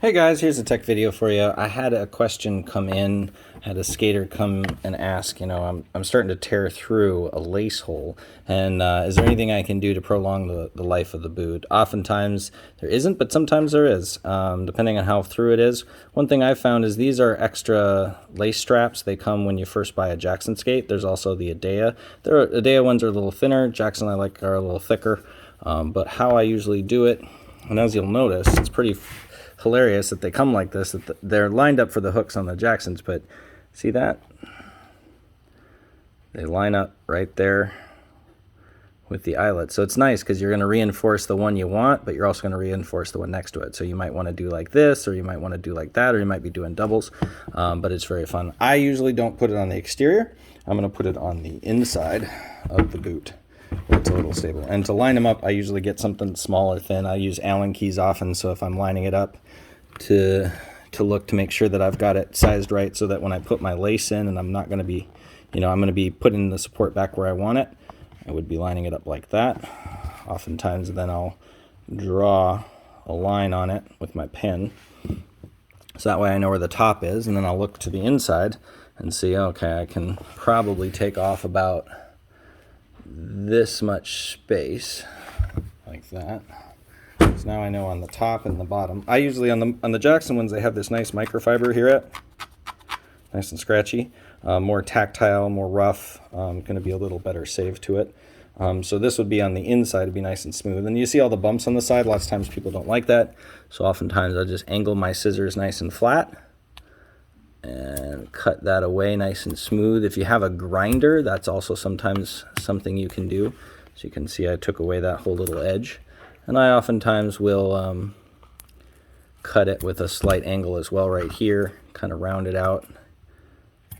Hey guys, here's a tech video for you. I had a question come in, had a skater come and ask, I'm starting to tear through a lace hole, and is there anything I can do to prolong the life of the boot? Oftentimes there isn't, but sometimes there is, depending on how through it is. One thing I've found is these are extra lace straps. They come when you first buy a Jackson skate. There's also the Edea. Edea ones are a little thinner. Jackson I like are a little thicker, but how I usually do it, and as you'll notice, it's pretty hilarious that they come like this, that they're lined up for the hooks on the Jacksons, but see that? They line up right there with the eyelet. So it's nice because you're going to reinforce the one you want, but you're also going to reinforce the one next to it. So you might want to do like this, or you might want to do like that, or you might be doing doubles, but it's very fun. I usually don't put it on the exterior. I'm going to put it on the inside of the boot. It's a little stable. And to line them up, I usually get something small or thin. I use Allen keys often, so if I'm lining it up to look to make sure that I've got it sized right, so that when I put my lace in and I'm not going to be, I'm going to be putting the support back where I want it, I would be lining it up like that. Oftentimes then I'll draw a line on it with my pen, so that way I know where the top is, and then I'll look to the inside and see, okay, I can probably take off about this much space like that. So now I know on the top and the bottom. I usually on the Jackson ones, they have this nice microfiber here, nice and scratchy, more tactile, more rough, going to be a little better save to it. So this would be on the inside, it'd be nice and smooth. And you see all the bumps on the side. Lots of times people don't like that, so oftentimes I'll just angle my scissors nice and flat and cut that away nice and smooth. If you have a grinder, that's also sometimes something you can do. So you can see I took away that whole little edge. And I oftentimes will cut it with a slight angle as well right here, kind of round it out. You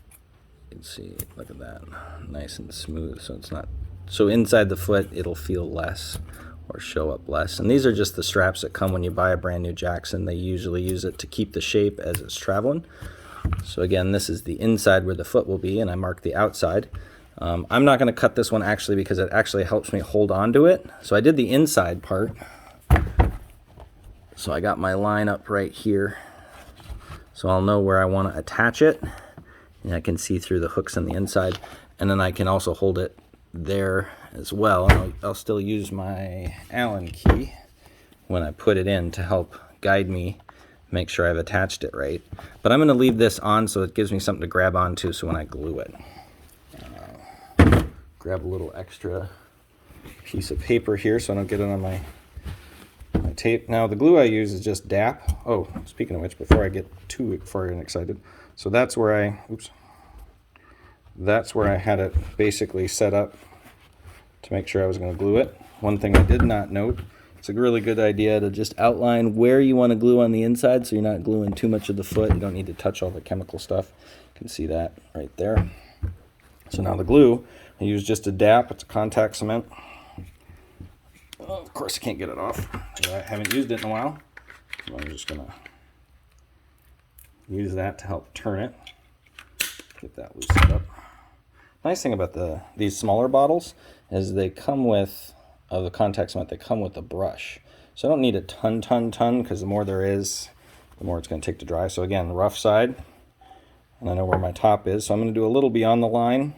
can see, look at that, nice and smooth. So it's not, so inside the foot it'll feel less or show up less. And these are just the straps that come when you buy a brand new Jackson. They usually use it to keep the shape as it's traveling. So again, this is the inside where the foot will be, and I mark the outside. I'm not going to cut this one actually because it actually helps me hold on to it. So I did the inside part. So I got my line up right here. So I'll know where I want to attach it. And I can see through the hooks on the inside. And then I can also hold it there as well. And I'll still use my Allen key when I put it in to help guide me, make sure I've attached it right. But I'm going to leave this on so it gives me something to grab onto, so when I glue it. Grab a little extra piece of paper here so I don't get it on my tape. Now the glue I use is just DAP. Oh, speaking of which, before I get too far and excited, so that's where I had it basically set up to make sure I was going to glue it. One thing I did not note, it's a really good idea to just outline where you want to glue on the inside so you're not gluing too much of the foot. You don't need to touch all the chemical stuff. You can see that right there. So now the glue, I use just a DAP. It's a contact cement. Oh, of course I can't get it off. I haven't used it in a while. So I'm just going to use that to help turn it. Get that loosened up. Nice thing about these smaller bottles is they come with, of the contact cement, they come with a brush. So I don't need a ton, because the more there is, the more it's going to take to dry. So again, the rough side, and I know where my top is. So I'm going to do a little beyond the line,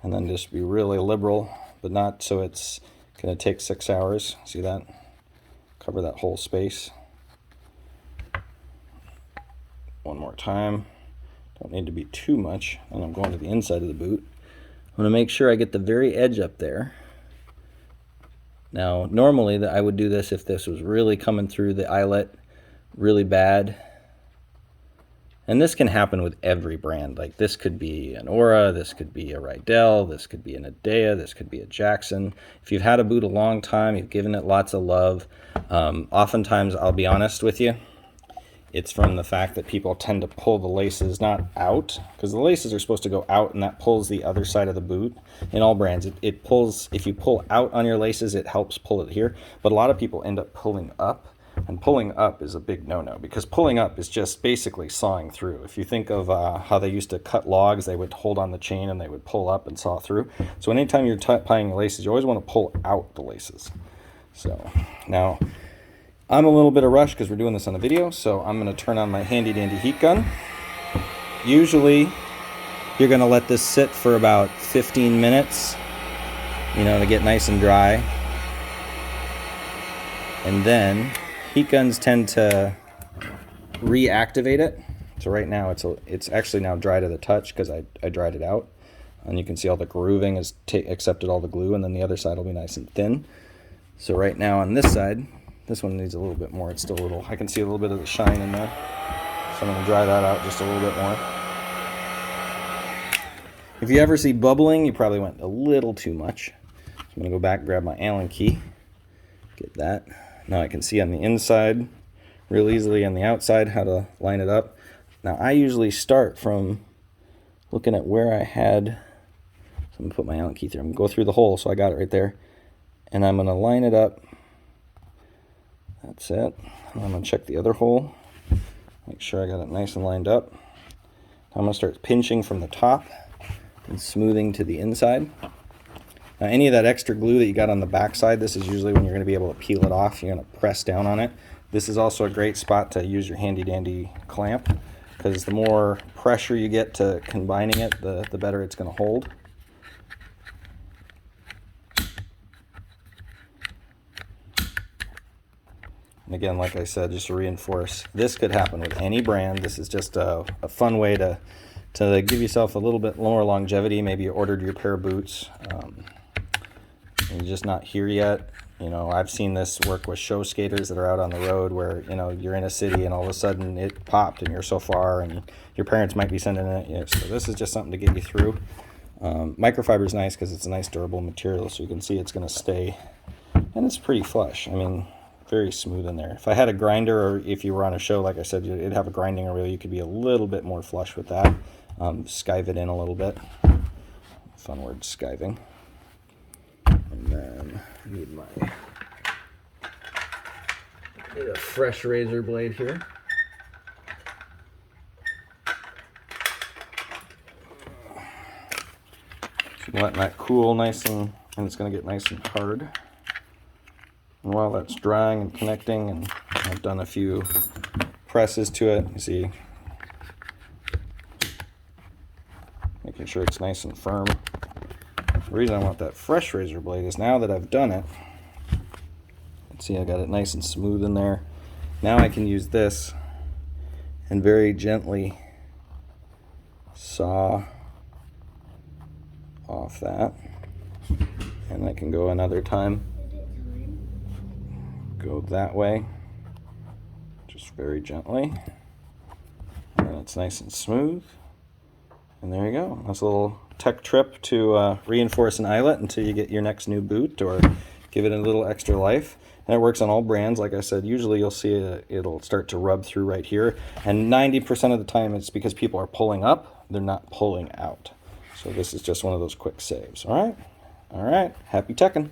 and then just be really liberal, but not so it's going to take 6 hours. See that? Cover that whole space. One more time. Don't need to be too much. And I'm going to the inside of the boot. I'm going to make sure I get the very edge up there. Now, normally I would do this if this was really coming through the eyelet really bad. And this can happen with every brand. Like this could be an Aura, this could be a Rydell, this could be an Edea, this could be a Jackson. If you've had a boot a long time, you've given it lots of love, oftentimes, I'll be honest with you, it's from the fact that people tend to pull the laces not out, because the laces are supposed to go out and that pulls the other side of the boot. In all brands, it pulls, if you pull out on your laces, it helps pull it here. But a lot of people end up pulling up. And pulling up is a big no-no, because pulling up is just basically sawing through. If you think of how they used to cut logs, they would hold on the chain and they would pull up and saw through. So anytime you're tying laces, you always want to pull out the laces. So now I'm a little bit of rush because we're doing this on a video, so I'm going to turn on my handy dandy heat gun. Usually you're going to let this sit for about 15 minutes, you know, to get nice and dry. And then heat guns tend to reactivate it. So right now it's actually now dry to the touch because I dried it out. And you can see all the grooving has accepted all the glue, and then the other side will be nice and thin. So right now on this side, this one needs a little bit more. It's still a little, I can see a little bit of the shine in there. So I'm going to dry that out just a little bit more. If you ever see bubbling, you probably went a little too much. So I'm going to go back and grab my Allen key. Get that. Now I can see on the inside real easily, on the outside, how to line it up. Now I usually start from looking at where I had, so I'm going to put my Allen key through. I'm going to go through the hole, so I got it right there. And I'm going to line it up. That's it. And I'm going to check the other hole. Make sure I got it nice and lined up. I'm going to start pinching from the top and smoothing to the inside. Now any of that extra glue that you got on the back side, this is usually when you're going to be able to peel it off. You're going to press down on it. This is also a great spot to use your handy dandy clamp, because the more pressure you get to combining it, the better it's going to hold. And again, like I said, just to reinforce, this could happen with any brand. This is just a fun way to give yourself a little bit more longevity. Maybe you ordered your pair of boots and you're just not here yet. You know, I've seen this work with show skaters that are out on the road where, you know, you're in a city and all of a sudden it popped and you're so far and your parents might be sending it. You know, so this is just something to get you through. Microfiber is nice because it's a nice durable material, so you can see it's going to stay, and it's pretty flush. I mean, very smooth in there. If I had a grinder, or if you were on a show, like I said, it'd have a grinding wheel, you could be a little bit more flush with that. Skive it in a little bit. Fun word, skiving. And then I need a fresh razor blade here. So I'm letting that cool nice and it's going to get nice and hard. And while that's drying and connecting, and I've done a few presses to it, you see, making sure it's nice and firm. The reason I want that fresh razor blade is now that I've done it, see, I got it nice and smooth in there. Now I can use this and very gently saw off that, and I can go another time. Go that way, just very gently, and then it's nice and smooth, and there you go. That's a little tech trip to reinforce an eyelet until you get your next new boot, or give it a little extra life. And it works on all brands. Like I said, usually you'll see it'll start to rub through right here, and 90% of the time it's because people are pulling up, they're not pulling out. So this is just one of those quick saves. All right, happy teching.